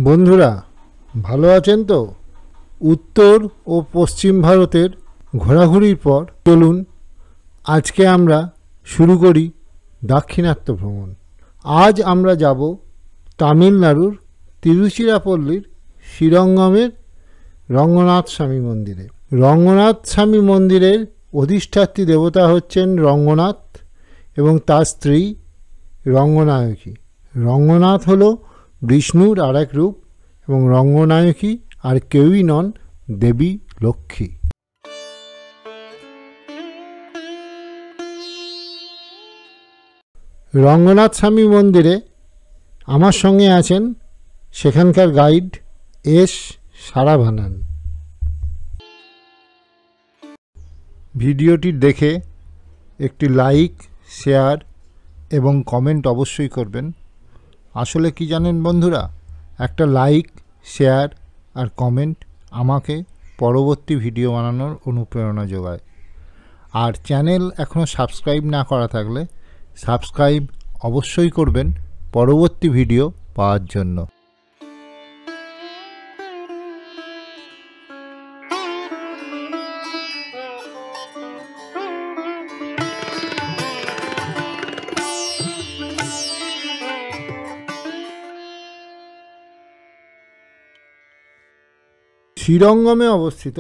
বন্ধুরা ভালো আছেন তো? উত্তর ও পশ্চিম ভারতের ঘোরাঘুরির পর চলুন আজকে আমরা শুরু করি দাক্ষিণাত্য ভ্রমণ। আজ আমরা যাব তামিলনাড়ুর তিরুচিরাপল্লীর শ্রীরঙ্গমের রঙ্গনাথ স্বামী মন্দিরে। রঙ্গনাথ স্বামী মন্দিরের অধিষ্ঠাত্রী দেবতা হচ্ছেন রঙ্গনাথ এবং তার স্ত্রী রঙ্গনায়কী। রঙ্গনাথ হল বিষ্ণুর আর এক রূপ এবং রঙ্গনায়কী আর কেউই নন দেবী লক্ষ্মী। রঙ্গনাথ স্বামী মন্দিরে আমার সঙ্গে আছেন সেখানকার গাইড এস সারাভানান। ভিডিওটি দেখে একটি লাইক, শেয়ার এবং কমেন্ট অবশ্যই করবেন। আসলে কি জানেন বন্ধুরা, একটা লাইক, শেয়ার আর কমেন্ট আমাকে পরবর্তী ভিডিও বানানোর অনুপ্রেরণা যোগায়। আর চ্যানেল এখনও সাবস্ক্রাইব না করা থাকলে সাবস্ক্রাইব অবশ্যই করবেন পরবর্তী ভিডিও পাওয়ার জন্য। শ্রীরঙ্গমে অবস্থিত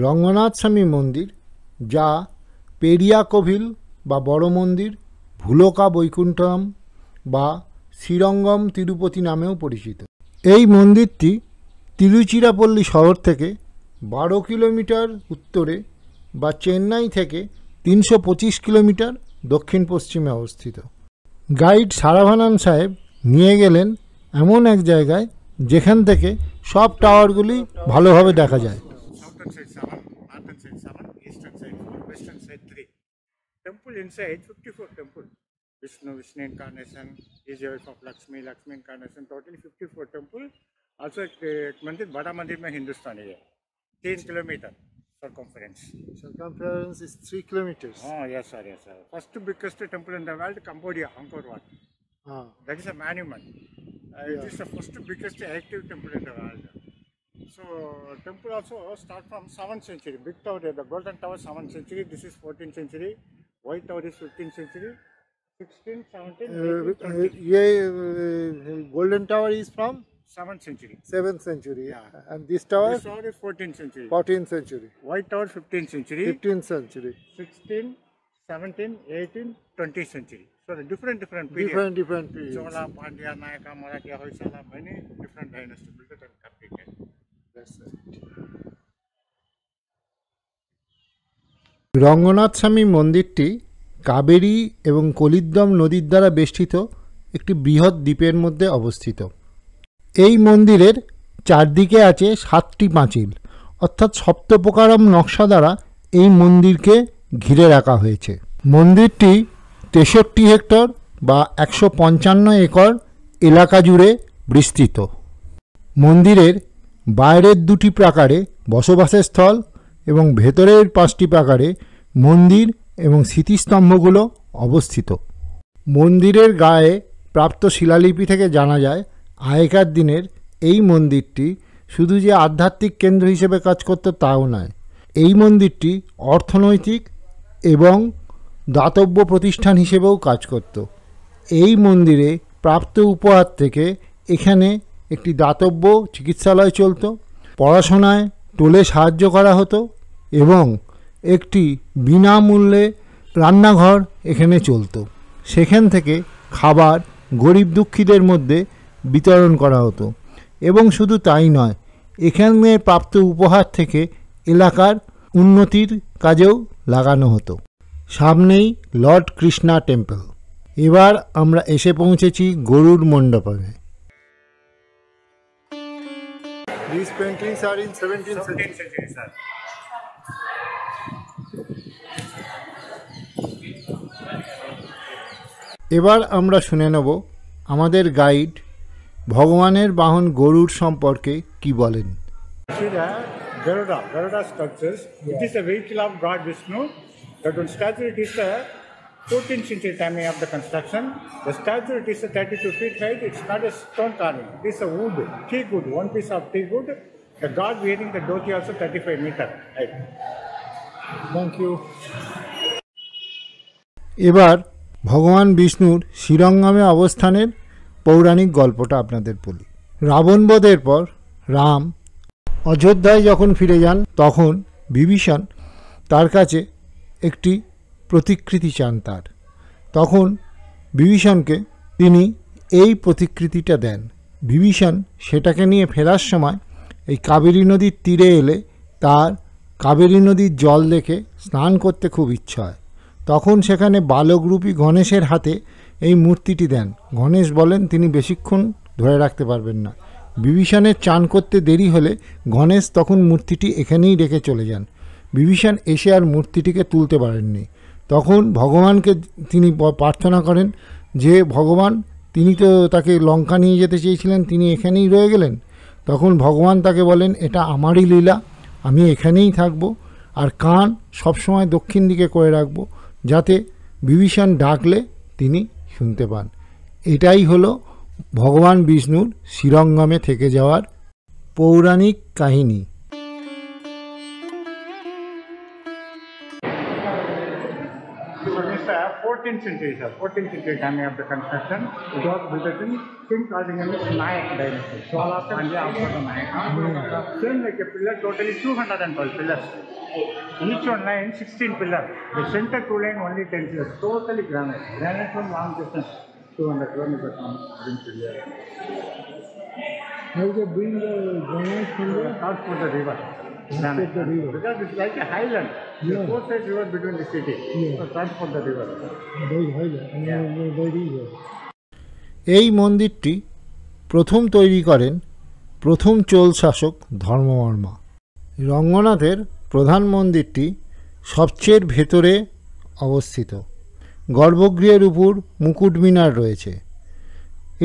রঙ্গনাথ স্বামী মন্দির, যা পেরিয়া কোভিল বা বড় মন্দির, ভুলকা বৈকুণ্ঠম বা শ্রীরঙ্গম তিরুপতি নামেও পরিচিত। এই মন্দিরটি তিরুচিরাপল্লী শহর থেকে 12 কিলোমিটার উত্তরে বা চেন্নাই থেকে 325 কিলোমিটার দক্ষিণ পশ্চিমে অবস্থিত। গাইড সারাভানান সাহেব নিয়ে গেলেন এমন এক জায়গায় যেখান থেকে সব টাওয়ারগুলি ভালোভাবে দেখা যায়। Temple inside 54 temple. Vishnu incarnation, is of Lakshmi incarnation, totally 54 temple. Also एक मंदिर बड़ा मंदिर में हिंदुस्तानी है, 3 kilometre circumference. Circumference is 3 kilometers. Oh yes sir, yes sir. First biggest temple in the world, Cambodia, Angkor Wat. That is a monument. It is the first biggest active temple in the world. So temple also start from 7th century. Big tower, the golden tower 7th century. This is 14th century. White tower is 15th century. 16th, 17th, 18th, golden tower is from 7th century. 7th century. Yeah. And this tower? This tower is 14th century. 14th century. White tower 15th century. 15th century. 16th, 17th, 18th, 20th century. So the different periods. Different periods. Chola, Pandya, Nayaka, Maratha, Hoysala, many different dynasties built and completed. That's it. Ranganath স্বামী মন্দিরটি কাবেরী এবং কলিদ্দম নদীর দ্বারা বেষ্টিত একটি বৃহৎ দ্বীপের মধ্যে অবস্থিত। এই মন্দিরের চারদিকে আছে 7টি পাঁচিল, অর্থাৎ সপ্তপ্রকারম নকশা দ্বারা এই মন্দিরকে ঘিরে রাখা হয়েছে। মন্দিরটি 63 হেক্টর বা 155 একর এলাকা জুড়ে বিস্তৃত। মন্দিরের বাইরের 2টি প্রাকারে বসবাসের স্থল এবং ভেতরের 5টি প্রাকারে মন্দির এবং স্মৃতিস্তম্ভগুলো অবস্থিত। মন্দিরের গায়ে প্রাপ্ত শিলালিপি থেকে জানা যায় আগেকার দিনের এই মন্দিরটি শুধু যে আধ্যাত্মিক কেন্দ্র হিসেবে কাজ করত তাও নয়, এই মন্দিরটি অর্থনৈতিক এবং দাতব্য প্রতিষ্ঠান হিসেবেও কাজ করত। এই মন্দিরে প্রাপ্ত উপহার থেকে এখানে একটি দাতব্য চিকিৎসালয় চলত, পড়াশোনায় টোলে সাহায্য করা হতো এবং একটি বিনামূল্যে রান্নাঘর এখানে চলত। সেখান থেকে খাবার গরিব দুঃখীদের মধ্যে বিতরণ করা হতো এবং শুধু তাই নয়, এখানে প্রাপ্ত উপহার থেকে এলাকার উন্নতির কাজেও লাগানো হতো। সামনেই লর্ড কৃষ্ণা টেম্পল। এবার আমরা এসে পৌঁছেছি গরুর মণ্ডপে। These paintings are in 17th century, sir. এবার আমরা শুনে নেব আমাদের গাইড ভগবানের বাহন গরুর সম্পর্কে কি বলেন। Garuda structures. It is a vehicle of God Vishnu. That one statue, it is a 14th century timing of the construction. The statue, it is a 32 feet height. It's not a stone carving. It is a wood, teak wood, one piece of teak wood. The god wearing the dhoti also 35 meter height. Thank you. এবার ভগবান বিষ্ণুর শ্রীরঙ্গমে অবস্থানের পৌরাণিক গল্পটা আপনাদের বলি। রাবণ বধের পর রাম অযোধ্যায় যখন ফিরে যান তখন বিভীষণ তার কাছে একটি প্রতিকৃতি চান তার। তখন বিভীষণকে তিনি এই প্রতিকৃতিটা দেন। বিভীষণ সেটাকে নিয়ে ফেরার সময় এই কাবেরী নদীর তীরে এলে তার কাবেরী নদীর জল দেখে স্নান করতে খুব ইচ্ছা হয়। তখন সেখানে বালকরূপী গণেশের হাতে এই মূর্তিটি দেন। গণেশ বলেন তিনি বেশিক্ষণ ধরে রাখতে পারবেন না। বিভীষণের চান করতে দেরি হলে গণেশ তখন মূর্তিটি এখানেই রেখে চলে যান। বিভীষণ এসে আর মূর্তিটিকে তুলতে পারেননি। তখন ভগবানকে তিনি প্রার্থনা করেন যে ভগবান, তিনি তো তাকে লঙ্কা নিয়ে যেতে চেয়েছিলেন, তিনি এখানেই রয়ে গেলেন। তখন ভগবান তাকে বলেন এটা আমারই লীলা, আমি এখানেই থাকব, আর কান সবসময় দক্ষিণ দিকে করে রাখব, যাতে বিভীষণ ডাকলে তিনি শুনতে পান। এটাই হলো ভগবান বিষ্ণুর শ্রীরঙ্গমে থেকে যাওয়ার পৌরাণিক কাহিনী। So this 14th century, sir. 14th century timing of the construction. It was built in king called in the Nayak dynasty. So all after the Nayak. Same like a pillar, totally 212 pillars. Each one line 16 pillars. The center two line only 10 pillars. Totally granite. Granite from long distance, 200 kilometers from India. How they bring the granite from the South for the river. Because it's like a highland. The four side river between the city. So transport the river. এই মন্দিরটি প্রথম তৈরি করেন প্রথম চোল শাসক ধর্মবর্মা। রঙ্গনাথের প্রধান মন্দিরটি সবচেয়ে ভেতরে অবস্থিত। গর্ভগৃহের উপর মুকুট মিনার রয়েছে।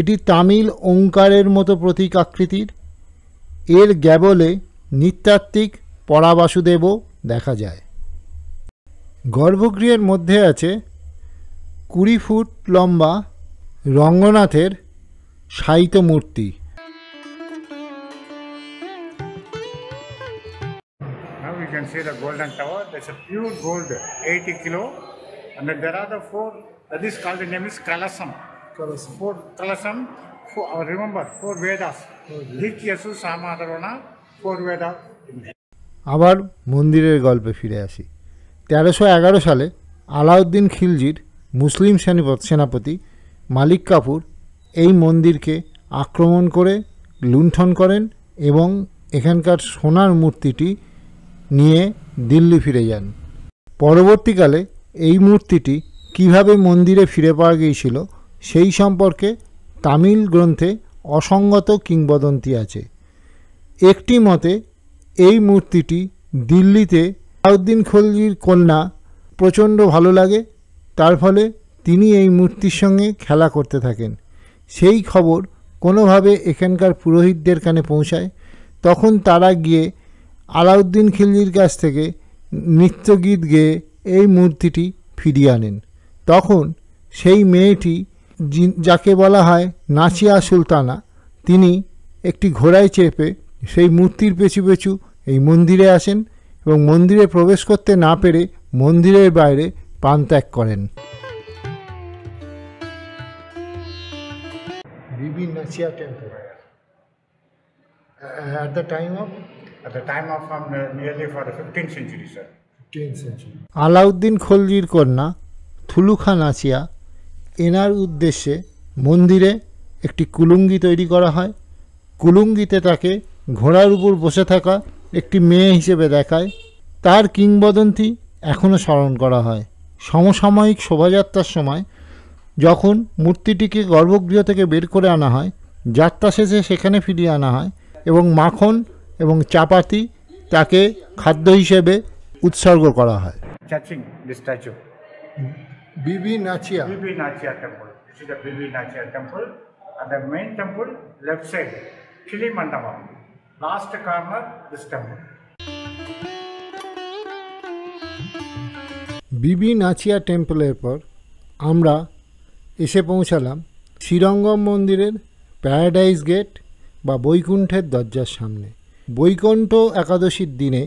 এটি তামিল ওঙ্কারের মতো প্রতীক আকৃতির। এর গ্যাবলে নৃতাত্ত্বিক পরাবাসুদেবও দেখা যায়। গর্ভগৃহের মধ্যে আছে 20 ফুট লম্বা রঙ্গনাথের শায়িত মূর্তি। Now you can see the golden tower. That's a pure gold, 80 kilo. And then there are the four, this called the name is Kalasam. Four Kalasam, remember, four Vedas. Dik, Yasu, Sama, Adharvana, four Vedas. আবার মন্দিরের গল্পে ফিরে আসি। 1311 সালে আলাউদ্দিন খিলজির মুসলিম সেনাপতি মালিক কাফুর এই মন্দিরকে আক্রমণ করে লুণ্ঠন করেন এবং এখানকার সোনার মূর্তিটি নিয়ে দিল্লি ফিরে যান। পরবর্তীকালে এই মূর্তিটি কিভাবে মন্দিরে ফিরে পাওয়া গিয়েছিল সেই সম্পর্কে তামিল গ্রন্থে অসঙ্গত কিংবদন্তি আছে। একটি মতে এই মূর্তিটি দিল্লিতে আলাউদ্দিন খিলজির কন্যা প্রচণ্ড ভালো লাগে, তার ফলে তিনি এই মূর্তির সঙ্গে খেলা করতে থাকেন। সেই খবর কোনোভাবে এখানকার পুরোহিতদের কানে পৌঁছায়। তখন তারা গিয়ে আলাউদ্দিন খিলজির কাছ থেকে নৃত্যগীত গেয়ে এই মূর্তিটি ফিরিয়ে আনেন। তখন সেই মেয়েটি, যাকে বলা হয় নাচিয়া সুলতানা, তিনি একটি ঘোড়ায় চেপে সেই মূর্তির পেছু পেছু এই মন্দিরে আসেন এবং মন্দিরে প্রবেশ করতে না পেরে মন্দিরের বাইরে প্রাণত্যাগ করেন। বিবি নাচিয়া temple at the time of Nearly for the 15th century, sir. 15th century. Alauddin খলজির কন্যা থুলুখা নাচিয়া, এনার উদ্দেশ্যে মন্দিরে একটি কুলুঙ্গি তৈরি করা হয়। কুলুঙ্গিতে তাকে ঘোড়ার উপর বসে থাকা একটি মেয়ে হিসেবে দেখায়। তার কিংবদন্তি এখনও স্মরণ করা হয়। সমসাময়িক শোভাযাত্রার সময় যখন মূর্তিটিকে গর্ভগৃহ থেকে বের করে আনা হয়, যাত্রা শেষে সেখানে ফিরিয়ে আনা হয় এবং মাখন এবং চাপাতি তাকে খাদ্য হিসেবে উৎসর্গ করা হয়। Touching the statue. Bibi নাচিয়া temple. This is the Bibi Nachia temple. And the main temple, left side, Chili Mandapam. Last corner, this temple. বিবি নাচিয়া টেম্পলের পর আমরা এসে পৌঁছালাম শ্রীরঙ্গম মন্দিরের প্যারাডাইস গেট বা বৈকুণ্ঠের দরজার সামনে। বৈকুণ্ঠ একাদশীর দিনে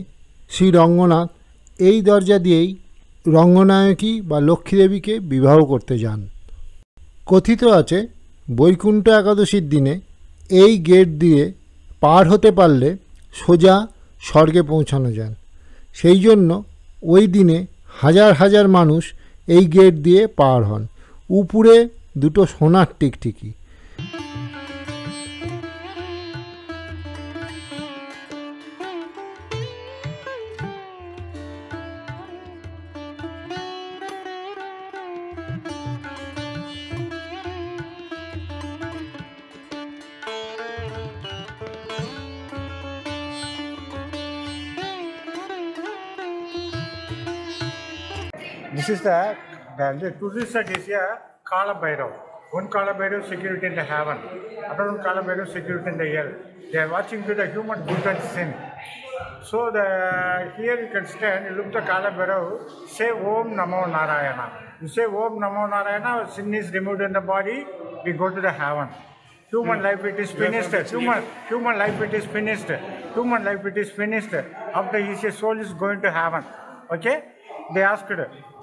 শ্রী রঙ্গনাথ এই দরজা দিয়েই রঙ্গনায়কী বা লক্ষ্মীদেবীকে বিবাহ করতে যান। কথিত আছে বৈকুণ্ঠ একাদশীর দিনে এই গেট দিয়ে পার হতে পারলে সোজা স্বর্গে পৌঁছানো যায়। সেই জন্য ওই দিনে হাজার হাজার মানুষ এই গেট দিয়ে পার হন। উপরে দুটো সোনার টিকটিকি। This is the tourist that is here, Kala Bhairav. One Kala Bhairav security in the heaven, other one Kala Bhairav security in the hell. They are watching to the human good and sin. So here you can stand, you look the Kala Bhairav, say Om Namo Narayana. You say Om Namo Narayana, sin is removed in the body, we go to the heaven. Human life it is finished. Human life it is finished. Human life it is finished. After his soul is going to heaven. Okay? They asked,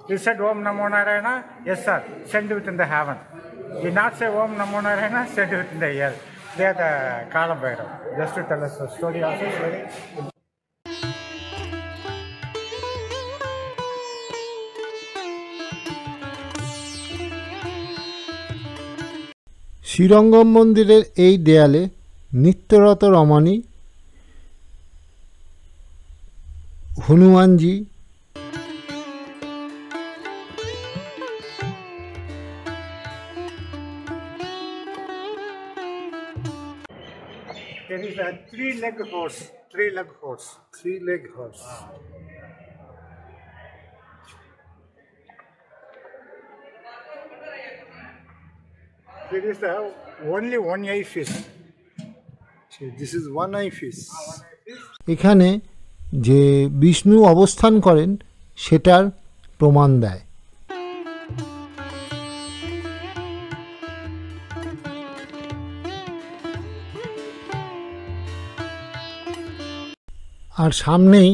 he said Om Namo Narayana, yes sir, send it in the heaven. He not say Om Namo Narayana, send it in the hell. They are the Kala Bhairav. Just to tell us the story also is very. Srirangam মন্দিরের এই দেয়ালে নিত্যরত রমণী, Hanumanji, There is a three-leg horse. Three-leg horse. Three-leg horse. There is only one-eye fish. This is one-eye fish. এখানে যে বিষ্ণু অবস্থান করেন সেটার প্রমাণ দেয়। আর সামনেই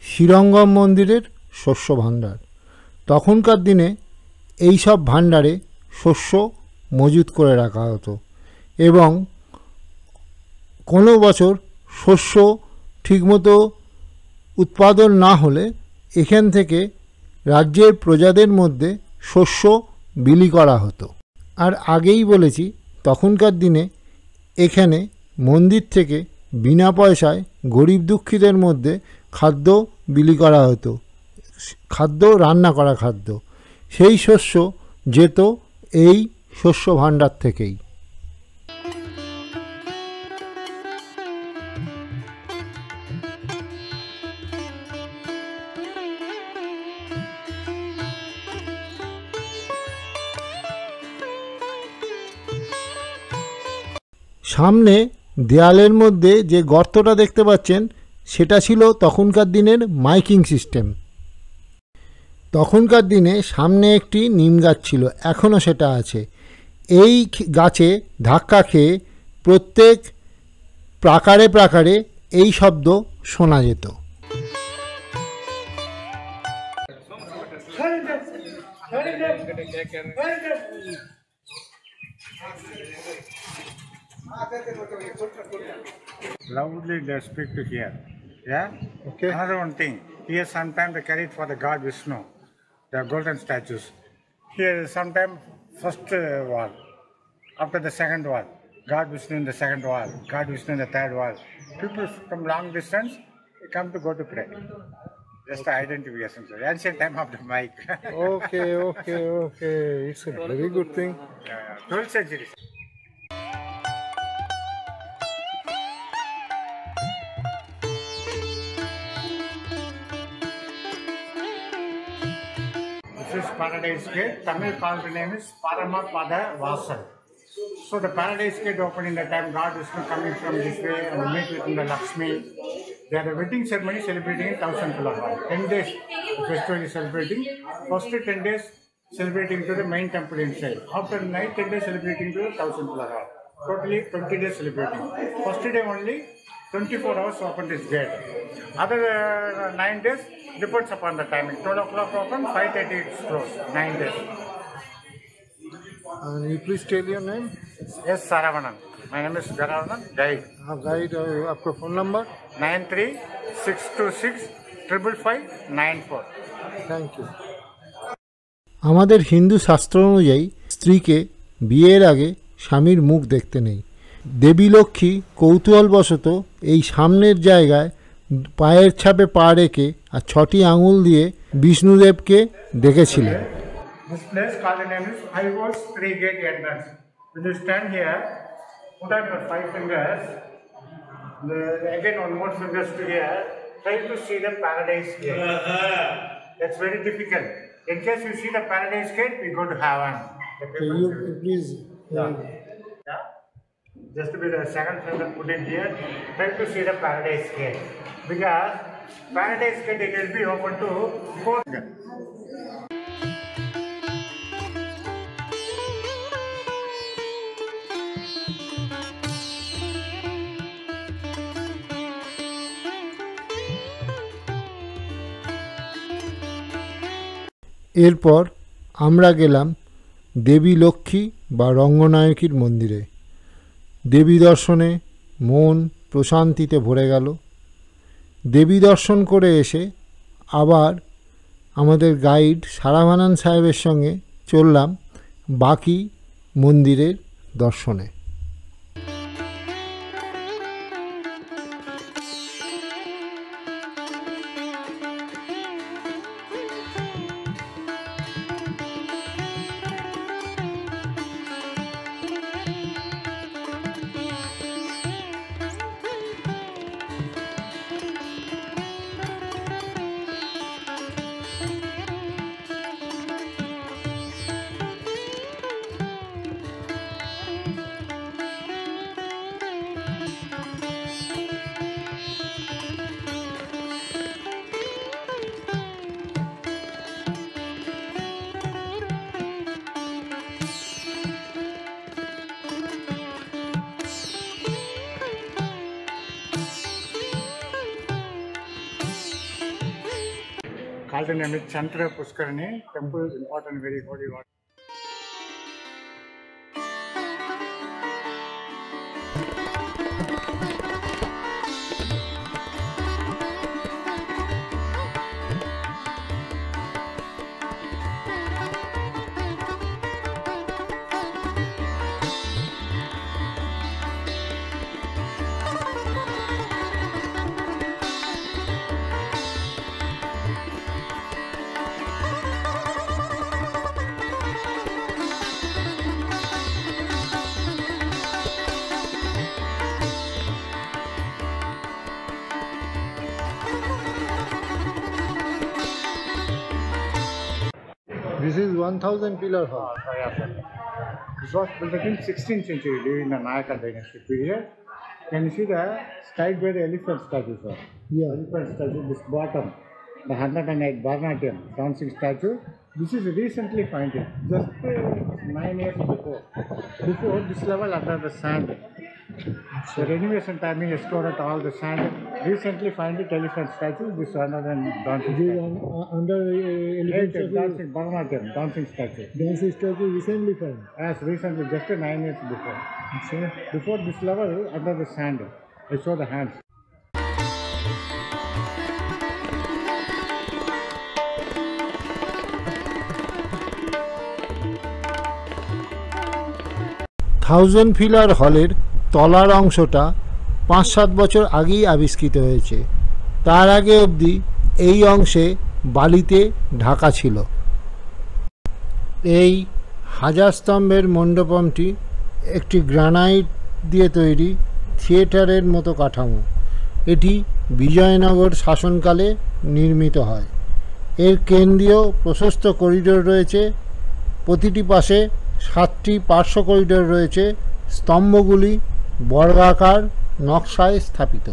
শ্রীরঙ্গম মন্দিরের শস্য ভাণ্ডার। তখনকার দিনে এই সব ভাণ্ডারে শস্য মজুত করে রাখা হতো এবং কোনো বছর শস্য ঠিকমতো উৎপাদন না হলে এখান থেকে রাজ্যের প্রজাদের মধ্যে শস্য বিলি করা হতো। আর আগেই বলেছি তখনকার দিনে এখানে মন্দির থেকে বিনা পয়সায় গরিব দুঃখীদের মধ্যে খাদ্য বিলি করা হতো, খাদ্য রান্না করা খাদ্য। সেই শস্য যেত এই শস্য ভাণ্ডার থেকেই। সামনে দেয়ালের মধ্যে যে গর্তটা দেখতে পাচ্ছেন সেটা ছিল তখনকার দিনের মাইকিং সিস্টেম। তখনকার দিনে সামনে একটি নিম গাছ ছিল, এখনও সেটা আছে। এই গাছে ধাক্কা খেয়ে প্রত্যেক প্রাকারে প্রাকারে এই শব্দ শোনা যেত। Loudly they speak to here. Yeah? Okay. Another one thing. Here sometimes they carry it for the god Vishnu, the golden statues. Here sometimes first wall, after the second wall, God Vishnu in the second wall, God Vishnu in the third wall. People from long distance they come to go to pray. Just the identification. So ancient time of the mic. Okay. It's a very good thing. Yeah. 12th century. This is Paradise Gate. Tamil called the name is Paramapada Vasal. So the Paradise Gate opened in the time God Vishnu coming from this way and meet with the Lakshmi. They had a wedding ceremony celebrating in 1000 Kilowatts. 10 days the festival is celebrating. First 10 days celebrating to the main temple inside. After night 10 days celebrating to the 1000 pillar hall. Totally 20 days celebrating. First day only 24 hours open this gate. Other 9 days depends upon the timing. 12 o'clock open, 5:30 it's closed. 9 days. And you please tell your name? Yes, Saravanan. My name is Saravanan, guide. Guide आपका phone number? 93-626-55594. Thank you. আমাদের হিন্দু শাস্ত্র অনুযায়ী স্ত্রীকে বিয়ের আগে স্বামীর মুখ দেখতে নেই। দেবী লক্ষ্মী কৌতূহলবশত এই সামনের জায়গায় পায়ের ছাপে পা রেখে আর 6টি আঙুল দিয়ে বিষ্ণুদেবকে ডেকেছিলেন। This place called the name is Five Walls Three Gate Entrance. When you stand here, put on your 5 fingers. Again, one more fingers to here. Try to see the paradise gate. That's very difficult. In case you see the paradise gate, we go to heaven. Please Yeah. Just to be the second finger put in here. Try to see the paradise gate. Because paradise gate it will be open to 4 fingers. এরপর আমরা গেলাম দেবী লক্ষ্মী বা রঙ্গনায়কীর মন্দিরে। দেবী দর্শনে মন প্রশান্তিতে ভরে গেল। দেবী দর্শন করে এসে আবার আমাদের গাইড সারাভানান সাহেবের সঙ্গে চললাম বাকি মন্দিরের দর্শনে। Called the name is Chandra Puskarani. Temple is important, very holy water. This is 1000 pillar hall. This was built in 16th century during the Nayaka dynasty period. Can you see the styled by the elephant statue, sir? Yeah. Elephant statue, this bottom, the 108 Bharatanatyam dancing statue. This is recently found, just 9 years before. Before this level under the sand. The renovation timing explored all the sand. Recently find the elephant statue. This another dancing statue. Under elephant statue. Dancing Bharatanatyam dancing statue. Dancing statue recently found. Yes, recently, just 9 years before. Before this level, under the sand, I saw the hands. Thousand pillar হলের তলার অংশটা 5-7 বছর আগেই আবিষ্কৃত হয়েছে। তার আগে অবধি এই অংশে বালিতে ঢাকা ছিল। এই 1000 স্তম্ভের মণ্ডপটি একটি গ্রানাইট দিয়ে তৈরি থিয়েটারের মতো কাঠামো। এটি বিজয়নগর শাসনকালে নির্মিত হয়। এর কেন্দ্রীয় প্রশস্ত করিডোর রয়েছে। প্রতিটি পাশে 7টি পার্শ্ব করিডোর রয়েছে। স্তম্ভগুলি বর্গাকার নকশায় স্থাপিত।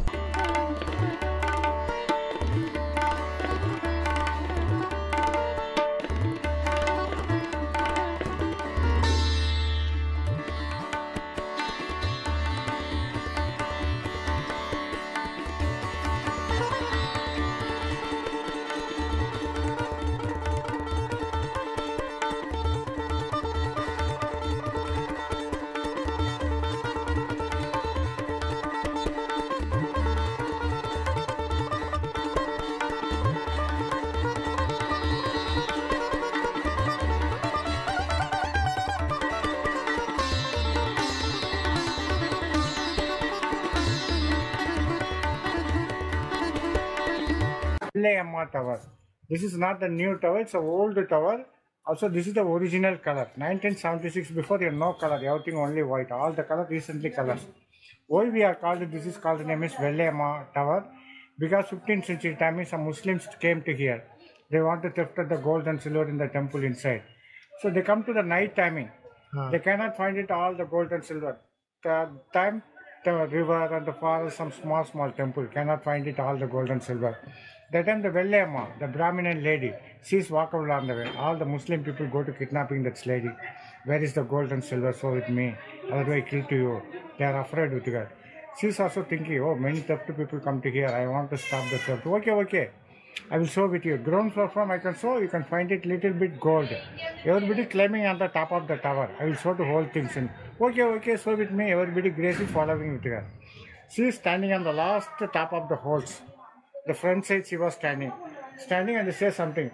Vellayamma tower. This is not the new tower, it's an old tower. Also, this is the original color. 1976, before you had no color, everything only white. All the color recently colors. Why we are called, this is called, the name is Vellayamma tower. Because 15th century time, some Muslims came to here. They want to theft the gold and silver in the temple inside. So they come to the night timing. They cannot find it all the gold and silver. The time the river and the forest, some small temple, cannot find it all the gold and silver. That time the Vellayamma, the Brahmin lady, she's walk along the way. All the Muslim people go to kidnapping that lady. Where is the gold and silver? So with me, otherwise I kill to you. They are afraid with her. She's also thinking, oh, many theft people come to here. I want to stop the theft. Okay. I will show with you. Ground floor from I can show. You can find it little bit gold. Everybody climbing on the top of the tower. I will show the whole things in. Okay. Show with me. Everybody Grace is following with her. She is standing on the last top of the holes. The front side she was standing and they say something.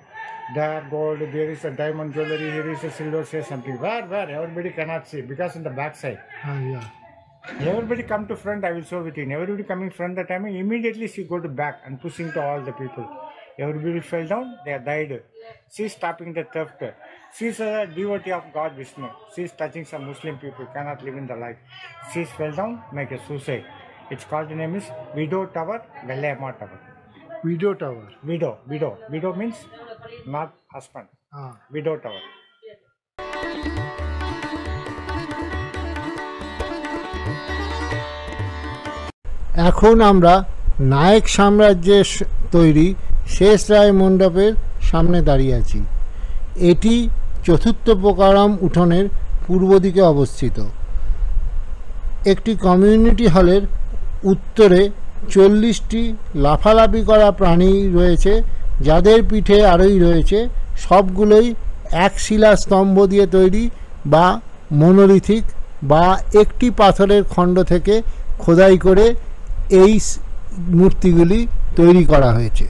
There gold, there is a diamond jewelry, here is a silver, say something. Where? Everybody cannot see because in the back side. Everybody come to front, I will show with you. Everybody coming front the time, immediately she go to back and pushing to all the people. Everybody fell down, they died. She is stopping the theft. She is a devotee of God Vishnu. She is touching some Muslim people, cannot live in the life. She fell down, make a suicide. It's called, the name is Widow Tower, Vellayamma Tower. Widow tower. Widow means not husband. Widow tower. এখন আমরা নায়ক সাম্রাজ্যের তৈরি শেষ রায় মণ্ডপের সামনে দাঁড়িয়ে আছি। এটি চতুর্থ প্রকারম উঠোনের পূর্ব দিকে অবস্থিত। একটি কমিউনিটি হলের উত্তরে 40টি লাফালাফি করা প্রাণী রয়েছে, যাদের পিঠে আরোহী রয়েছে। সবগুলোই এক শিলা স্তম্ভ দিয়ে তৈরি বা মনোলিথিক বা একটি পাথরের খণ্ড থেকে খোদাই করে এই মূর্তিগুলি তৈরি করা হয়েছে।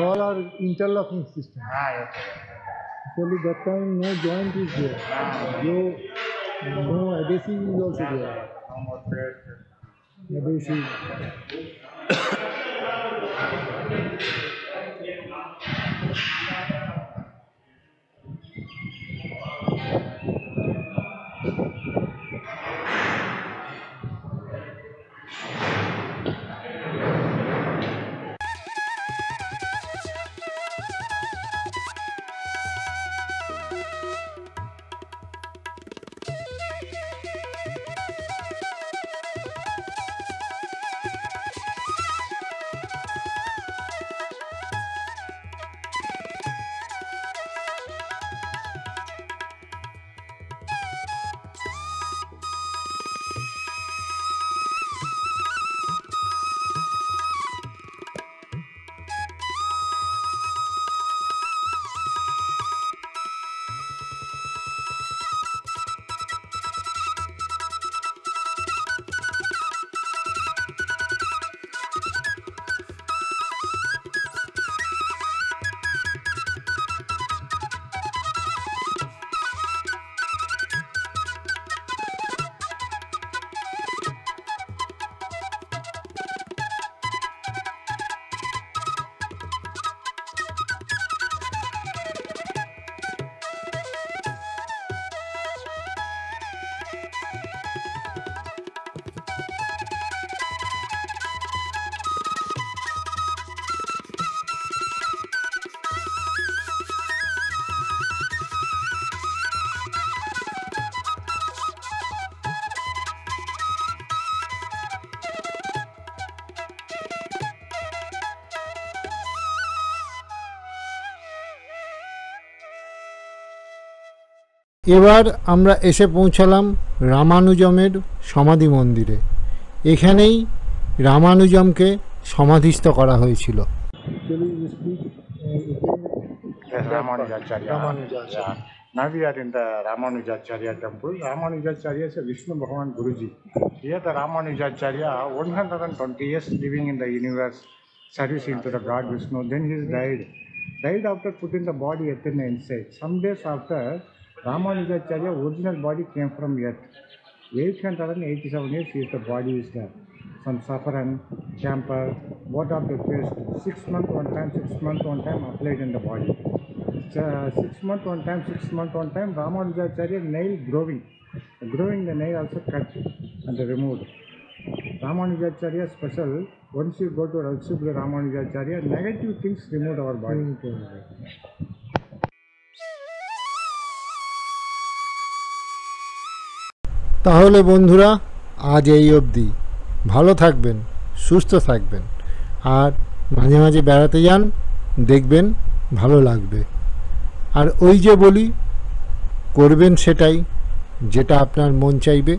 All are interlocking system. Actually, that time no joint is there. No adhesive is also there. Adhesive. এবার আমরা এসে পৌঁছালাম রামানুজমের সমাধি মন্দিরে। এখানেই রামানুজমকে সমাধিস্থ করা হয়েছিল। Ramanujacharya. Yeah. Now we are in the Ramanujacharya temple. Ramanujacharya is a Vishnu Bhagavan Guruji. Here the Ramanujacharya, 120 years living in the universe, service into the God Vishnu. Then he died. Died after putting the body Athena inside. Some days after, Ramanujacharya original body came from earth. 887 years is the body is there. Some saffron, camphor, both of the paste. 6 months one time applied in the body. 6 months one time, Ramanujacharya nail growing. Growing the nail also cut and removed. Ramanujacharya special, once you go to Rajasubra Ramanujacharya, negative things removed our body. তাহলে বন্ধুরা আজ এই অবধি। ভালো থাকবেন, সুস্থ থাকবেন, আর মাঝে মাঝে বেড়াতে যান, দেখবেন ভালো লাগবে। আর ওই যে বলি, করবেন সেটাই যেটা আপনার মন চাইবে।